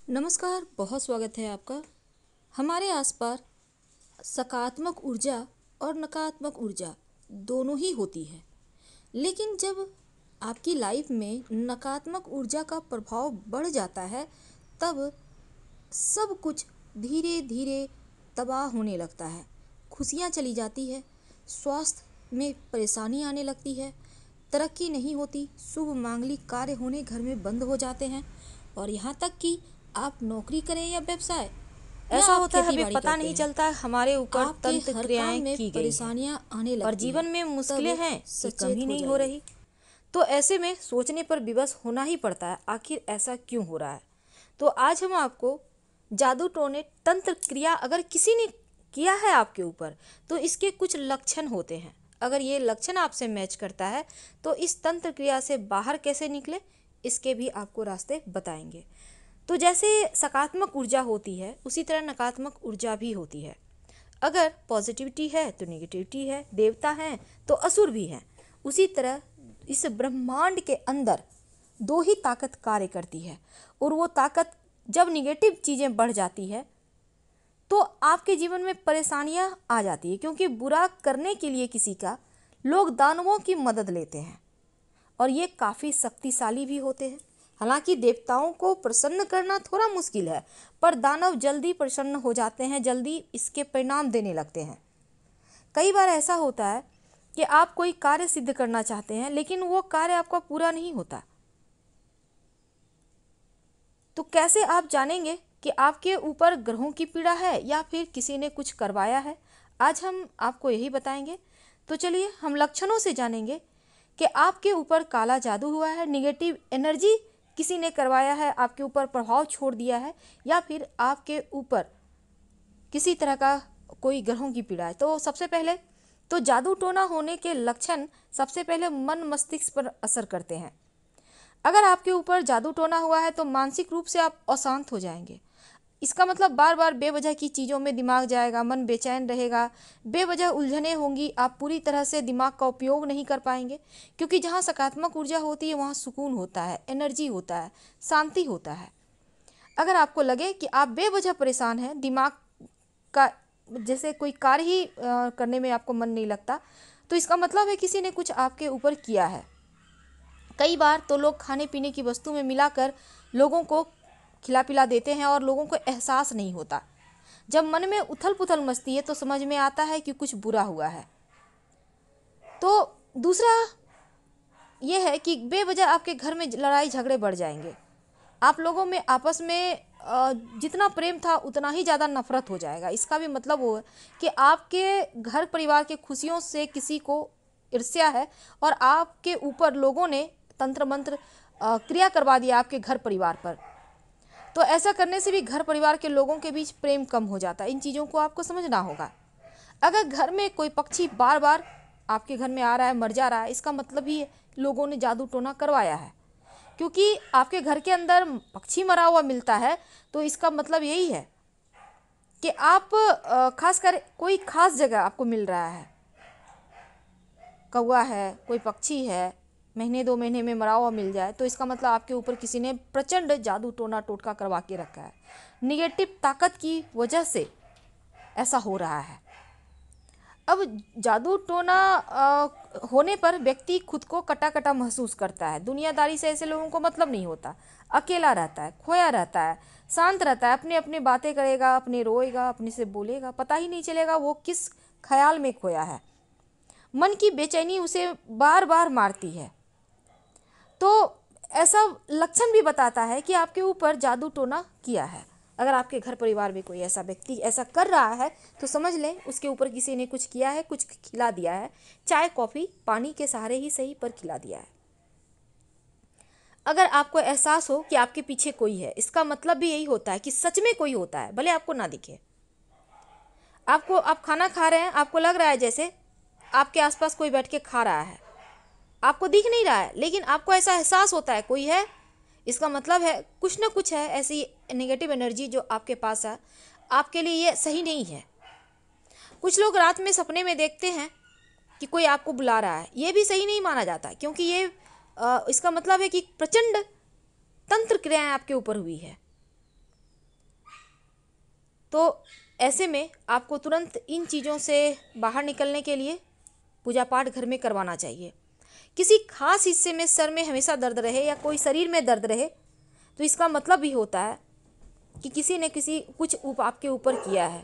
नमस्कार, बहुत स्वागत है आपका। हमारे आसपास सकारात्मक ऊर्जा और नकारात्मक ऊर्जा दोनों ही होती है। लेकिन जब आपकी लाइफ में नकारात्मक ऊर्जा का प्रभाव बढ़ जाता है, तब सब कुछ धीरे धीरे तबाह होने लगता है। खुशियाँ चली जाती है, स्वास्थ्य में परेशानी आने लगती है, तरक्की नहीं होती, शुभ मांगलिक कार्य होने घर में बंद हो जाते हैं, और यहाँ तक कि आप नौकरी करें या व्यवसाय या ऐसा आप होता है, खेती हमें बाड़ी पता करते नहीं हैं, चलता हमारे ऊपर आपके तंत्र हर काम क्रियाएं में की गई हैं परेशानियां आने और लगती जीवन हैं। में मुश्किलें तब हैं कि कम सचेत ही हो नहीं हो जाइए। रही। तो ऐसे में सोचने पर विवश होना ही पड़ता है, आखिर ऐसा क्यों हो रहा है। तो आज हम आपको जादू टोने तंत्र क्रिया अगर किसी ने किया है आपके ऊपर, तो इसके कुछ लक्षण होते हैं। अगर ये लक्षण आपसे मैच करता है तो इस तंत्र क्रिया से बाहर कैसे निकले, इसके भी आपको रास्ते बताएंगे। तो जैसे सकारात्मक ऊर्जा होती है, उसी तरह नकारात्मक ऊर्जा भी होती है। अगर पॉजिटिविटी है तो नेगेटिविटी है, देवता हैं तो असुर भी हैं। उसी तरह इस ब्रह्मांड के अंदर दो ही ताकत कार्य करती है, और वो ताकत जब निगेटिव चीज़ें बढ़ जाती है तो आपके जीवन में परेशानियां आ जाती है, क्योंकि बुरा करने के लिए किसी का लोग दानवों की मदद लेते हैं, और ये काफ़ी शक्तिशाली भी होते हैं। हालांकि देवताओं को प्रसन्न करना थोड़ा मुश्किल है, पर दानव जल्दी प्रसन्न हो जाते हैं, जल्दी इसके परिणाम देने लगते हैं। कई बार ऐसा होता है कि आप कोई कार्य सिद्ध करना चाहते हैं, लेकिन वो कार्य आपका पूरा नहीं होता। तो कैसे आप जानेंगे कि आपके ऊपर ग्रहों की पीड़ा है या फिर किसी ने कुछ करवाया है? आज हम आपको यही बताएंगे। तो चलिए हम लक्षणों से जानेंगे कि आपके ऊपर काला जादू हुआ है, निगेटिव एनर्जी किसी ने करवाया है, आपके ऊपर प्रभाव छोड़ दिया है, या फिर आपके ऊपर किसी तरह का कोई ग्रहों की पीड़ा है। तो सबसे पहले तो जादू टोना होने के लक्षण सबसे पहले मन मस्तिष्क पर असर करते हैं। अगर आपके ऊपर जादू टोना हुआ है तो मानसिक रूप से आप अशांत हो जाएंगे। इसका मतलब बार बार बेवजह की चीज़ों में दिमाग जाएगा, मन बेचैन रहेगा, बेवजह उलझने होंगी, आप पूरी तरह से दिमाग का उपयोग नहीं कर पाएंगे। क्योंकि जहाँ सकारात्मक ऊर्जा होती है वहाँ सुकून होता है, एनर्जी होता है, शांति होता है। अगर आपको लगे कि आप बेवजह परेशान हैं, दिमाग का जैसे कोई कार्य ही करने में आपको मन नहीं लगता, तो इसका मतलब है किसी ने कुछ आपके ऊपर किया है। कई बार तो लोग खाने पीने की वस्तु में मिलाकर लोगों को खिला पिला देते हैं और लोगों को एहसास नहीं होता। जब मन में उथल पुथल मचती है तो समझ में आता है कि कुछ बुरा हुआ है। तो दूसरा यह है कि बेवजह आपके घर में लड़ाई झगड़े बढ़ जाएंगे। आप लोगों में आपस में जितना प्रेम था उतना ही ज़्यादा नफरत हो जाएगा। इसका भी मतलब वो है कि आपके घर परिवार के खुशियों से किसी को ईर्ष्या है, और आपके ऊपर लोगों ने तंत्र मंत्र क्रिया करवा दिया आपके घर परिवार पर। तो ऐसा करने से भी घर परिवार के लोगों के बीच प्रेम कम हो जाता है। इन चीज़ों को आपको समझना होगा। अगर घर में कोई पक्षी बार बार आपके घर में आ रहा है, मर जा रहा है, इसका मतलब ही लोगों ने जादू टोना करवाया है। क्योंकि आपके घर के अंदर पक्षी मरा हुआ मिलता है, तो इसका मतलब यही है कि आप खासकर कोई खास जगह आपको मिल रहा है, कौवा है, कोई पक्षी है, महीने 2 महीने में मरा हुआ मिल जाए, तो इसका मतलब आपके ऊपर किसी ने प्रचंड जादू टोना टोटका करवा के रखा है। निगेटिव ताकत की वजह से ऐसा हो रहा है। अब जादू टोना होने पर व्यक्ति खुद को कटा कटा महसूस करता है। दुनियादारी से ऐसे लोगों को मतलब नहीं होता, अकेला रहता है, खोया रहता है, शांत रहता है, अपने अपने बातें करेगा, अपने रोएगा, अपने से बोलेगा, पता ही नहीं चलेगा वो किस ख्याल में खोया है। मन की बेचैनी उसे बार बार मारती है। तो ऐसा लक्षण भी बताता है कि आपके ऊपर जादू टोना किया है। अगर आपके घर परिवार में कोई ऐसा व्यक्ति ऐसा कर रहा है तो समझ लें उसके ऊपर किसी ने कुछ किया है, कुछ खिला दिया है, चाय कॉफ़ी पानी के सहारे ही सही पर खिला दिया है। अगर आपको एहसास हो कि आपके पीछे कोई है, इसका मतलब भी यही होता है कि सच में कोई होता है, भले आपको ना दिखे। आप खाना खा रहे हैं, आपको लग रहा है जैसे आपके आसपास कोई बैठ के खा रहा है, आपको दिख नहीं रहा है, लेकिन आपको ऐसा एहसास होता है कोई है। इसका मतलब है कुछ ना कुछ है, ऐसी नेगेटिव एनर्जी जो आपके पास है, आपके लिए ये सही नहीं है। कुछ लोग रात में सपने में देखते हैं कि कोई आपको बुला रहा है, ये भी सही नहीं माना जाता, क्योंकि ये इसका मतलब है कि प्रचंड तंत्र क्रियाएं आपके ऊपर हुई है। तो ऐसे में आपको तुरंत इन चीज़ों से बाहर निकलने के लिए पूजा पाठ घर में करवाना चाहिए। किसी खास हिस्से में सर में हमेशा दर्द रहे या कोई शरीर में दर्द रहे तो इसका मतलब भी होता है कि किसी ने कुछ आपके ऊपर किया है।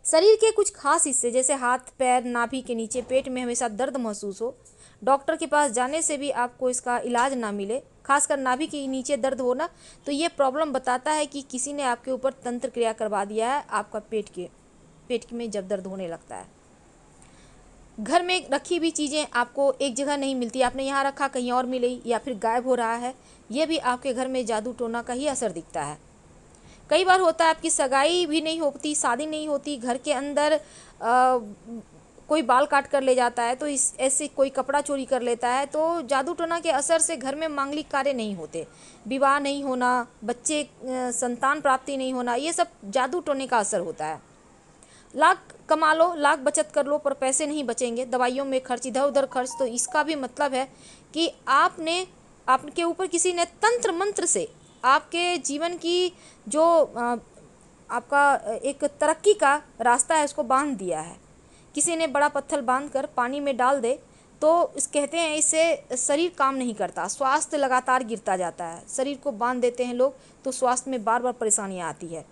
शरीर के कुछ खास हिस्से जैसे हाथ, पैर, नाभि के नीचे, पेट में हमेशा दर्द महसूस हो, डॉक्टर के पास जाने से भी आपको इसका इलाज ना मिले, खासकर नाभि के नीचे दर्द होना, तो ये प्रॉब्लम बताता है कि किसी ने आपके ऊपर तंत्र क्रिया करवा दिया है। आपका पेट में जब दर्द होने लगता है, घर में रखी हुई चीज़ें आपको एक जगह नहीं मिलती, आपने यहाँ रखा कहीं और मिली या फिर गायब हो रहा है, ये भी आपके घर में जादू टोना का ही असर दिखता है। कई बार होता है आपकी सगाई भी नहीं होती, शादी नहीं होती, घर के अंदर कोई बाल काट कर ले जाता है, तो ऐसे कोई कपड़ा चोरी कर लेता है, तो जादू टोना के असर से घर में मांगलिक कार्य नहीं होते, विवाह नहीं होना, बच्चे संतान प्राप्ति नहीं होना, ये सब जादू टोने का असर होता है। लाख कमा लो, लाख बचत कर लो, पर पैसे नहीं बचेंगे, दवाइयों में खर्च, इधर उधर खर्च, तो इसका भी मतलब है कि आपके ऊपर किसी ने तंत्र मंत्र से आपके जीवन की जो आपका एक तरक्की का रास्ता है उसको बांध दिया है। किसी ने बड़ा पत्थर बांध कर पानी में डाल दे तो कहते हैं इससे शरीर काम नहीं करता, स्वास्थ्य लगातार गिरता जाता है। शरीर को बांध देते हैं लोग तो स्वास्थ्य में बार बार परेशानियाँ आती है।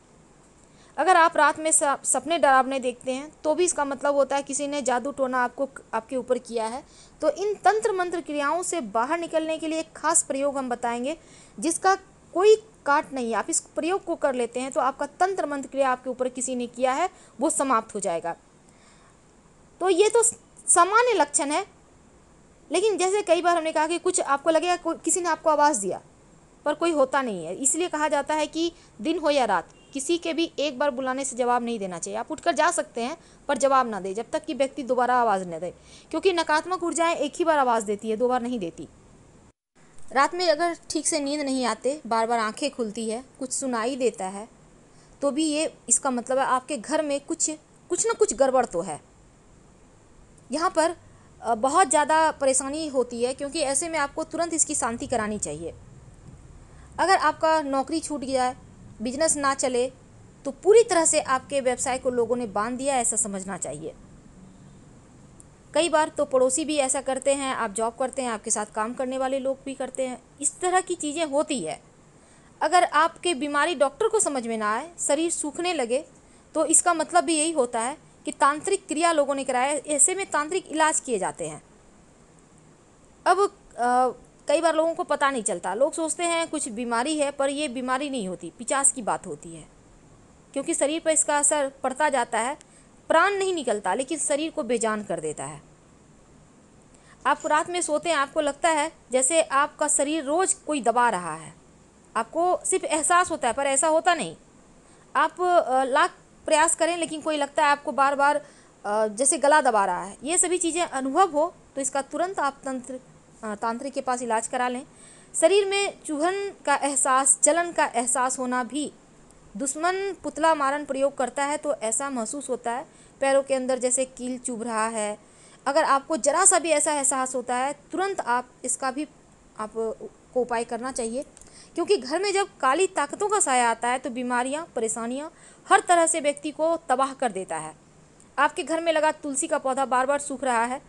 अगर आप रात में सपने डरावने देखते हैं तो भी इसका मतलब होता है किसी ने जादू टोना आपके ऊपर किया है। तो इन तंत्र मंत्र क्रियाओं से बाहर निकलने के लिए एक खास प्रयोग हम बताएंगे जिसका कोई काट नहीं है। आप इस प्रयोग को कर लेते हैं तो आपका तंत्र मंत्र क्रिया आपके ऊपर किसी ने किया है वो समाप्त हो जाएगा। तो ये तो सामान्य लक्षण है, लेकिन जैसे कई बार हमने कहा कि कुछ आपको लगेगा किसी ने आपको आवाज़ दिया पर कोई होता नहीं है, इसलिए कहा जाता है कि दिन हो या रात किसी के भी एक बार बुलाने से जवाब नहीं देना चाहिए। आप उठकर जा सकते हैं पर जवाब ना दे जब तक कि व्यक्ति दोबारा आवाज़ न दे, क्योंकि नकारात्मक ऊर्जाएं एक ही बार आवाज़ देती है, दो बार नहीं देती। रात में अगर ठीक से नींद नहीं आते, बार बार आंखें खुलती है, कुछ सुनाई देता है, तो भी ये इसका मतलब है आपके घर में कुछ ना कुछ गड़बड़ तो है। यहाँ पर बहुत ज़्यादा परेशानी होती है, क्योंकि ऐसे में आपको तुरंत इसकी शांति करानी चाहिए। अगर आपका नौकरी छूट जाए, बिजनेस ना चले, तो पूरी तरह से आपके व्यवसाय को लोगों ने बांध दिया ऐसा समझना चाहिए। कई बार तो पड़ोसी भी ऐसा करते हैं, आप जॉब करते हैं, आपके साथ काम करने वाले लोग भी करते हैं, इस तरह की चीज़ें होती है। अगर आपके बीमारी डॉक्टर को समझ में ना आए, शरीर सूखने लगे, तो इसका मतलब भी यही होता है कि तांत्रिक क्रिया लोगों ने कराया। ऐसे में तांत्रिक इलाज किए जाते हैं। अब कई बार लोगों को पता नहीं चलता, लोग सोचते हैं कुछ बीमारी है, पर ये बीमारी नहीं होती, पिचास की बात होती है, क्योंकि शरीर पर इसका असर पड़ता जाता है। प्राण नहीं निकलता लेकिन शरीर को बेजान कर देता है। आप रात में सोते हैं, आपको लगता है जैसे आपका शरीर रोज कोई दबा रहा है, आपको सिर्फ एहसास होता है पर ऐसा होता नहीं। आप लाख प्रयास करें लेकिन कोई लगता है आपको बार बार जैसे गला दबा रहा है। ये सभी चीज़ें अनुभव हो तो इसका तुरंत आप तांत्रिक के पास इलाज करा लें। शरीर में चुभन का एहसास, जलन का एहसास होना भी, दुश्मन पुतला मारन प्रयोग करता है तो ऐसा महसूस होता है, पैरों के अंदर जैसे कील चुभ रहा है। अगर आपको जरा सा भी ऐसा एहसास होता है, तुरंत आप इसका भी आपको उपाय करना चाहिए, क्योंकि घर में जब काली ताकतों का साया आता है तो बीमारियां, परेशानियां हर तरह से व्यक्ति को तबाह कर देता है। आपके घर में लगा तुलसी का पौधा बार बार सूख रहा है,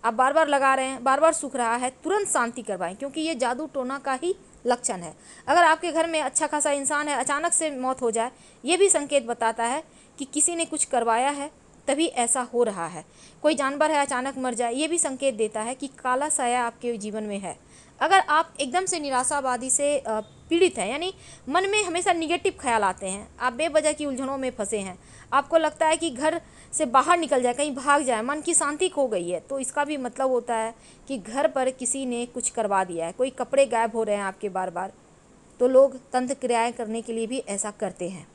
आप बार बार लगा रहे हैं, बार बार सूख रहा है, तुरंत शांति करवाएं, क्योंकि ये जादू टोना का ही लक्षण है। अगर आपके घर में अच्छा खासा इंसान है, अचानक से मौत हो जाए, ये भी संकेत बताता है कि किसी ने कुछ करवाया है तभी ऐसा हो रहा है। कोई जानवर है अचानक मर जाए, ये भी संकेत देता है कि काला साया आपके जीवन में है। अगर आप एकदम से निराशावादी से पीड़ित हैं, यानी मन में हमेशा निगेटिव ख्याल आते हैं, आप बेवजह की उलझनों में फंसे हैं, आपको लगता है कि घर से बाहर निकल जाए, कहीं भाग जाए, मन की शांति खो गई है, तो इसका भी मतलब होता है कि घर पर किसी ने कुछ करवा दिया है। कोई कपड़े गायब हो रहे हैं आपके बार बार, तो लोग तंत्र क्रियाएं करने के लिए भी ऐसा करते हैं।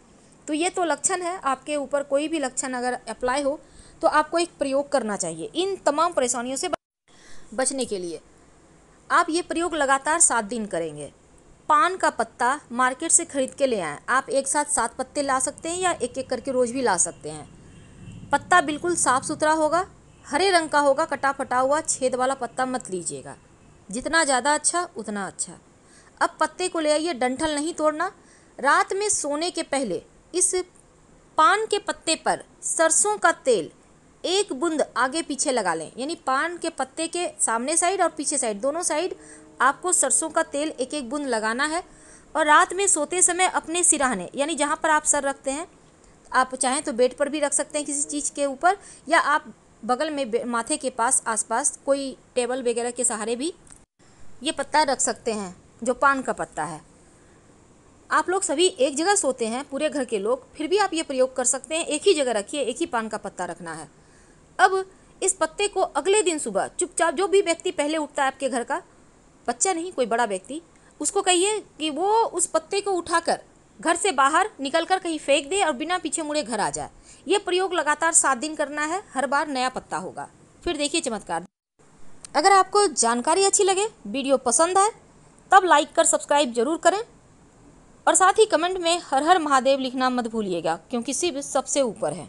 तो ये तो लक्षण है। आपके ऊपर कोई भी लक्षण अगर अप्लाई हो तो आपको एक प्रयोग करना चाहिए इन तमाम परेशानियों से बचने के लिए। आप ये प्रयोग लगातार 7 दिन करेंगे। पान का पत्ता मार्केट से खरीद के ले आएँ। आप एक साथ 7 पत्ते ला सकते हैं या एक एक करके रोज़ भी ला सकते हैं। पत्ता बिल्कुल साफ़ सुथरा होगा, हरे रंग का होगा, कटा फटा हुआ छेद वाला पत्ता मत लीजिएगा, जितना ज़्यादा अच्छा उतना अच्छा। अब पत्ते को ले आइए, डंठल नहीं तोड़ना। रात में सोने के पहले इस पान के पत्ते पर सरसों का तेल 1 बूंद आगे पीछे लगा लें, यानी पान के पत्ते के सामने साइड और पीछे साइड दोनों साइड आपको सरसों का तेल 1-1 बूंद लगाना है। और रात में सोते समय अपने सिरहाने यानी जहाँ पर आप सर रखते हैं, आप चाहें तो बेड पर भी रख सकते हैं किसी चीज़ के ऊपर, या आप बगल में माथे के पास आसपास कोई टेबल वगैरह के सहारे भी ये पत्ता रख सकते हैं जो पान का पत्ता है। आप लोग सभी एक जगह सोते हैं पूरे घर के लोग, फिर भी आप ये प्रयोग कर सकते हैं। एक ही जगह रखिए, एक ही पान का पत्ता रखना है। अब इस पत्ते को अगले दिन सुबह चुपचाप, जो भी व्यक्ति पहले उठता है आपके घर का, बच्चा नहीं कोई बड़ा व्यक्ति, उसको कहिए कि वो उस पत्ते को उठाकर घर से बाहर निकलकर कहीं फेंक दे और बिना पीछे मुड़े घर आ जाए। ये प्रयोग लगातार 7 दिन करना है, हर बार नया पत्ता होगा। फिर देखिए चमत्कार। अगर आपको जानकारी अच्छी लगे, वीडियो पसंद आए, तब लाइक कर सब्सक्राइब जरूर करें और साथ ही कमेंट में हर हर महादेव लिखना मत भूलिएगा, क्योंकि शिव सबसे ऊपर है।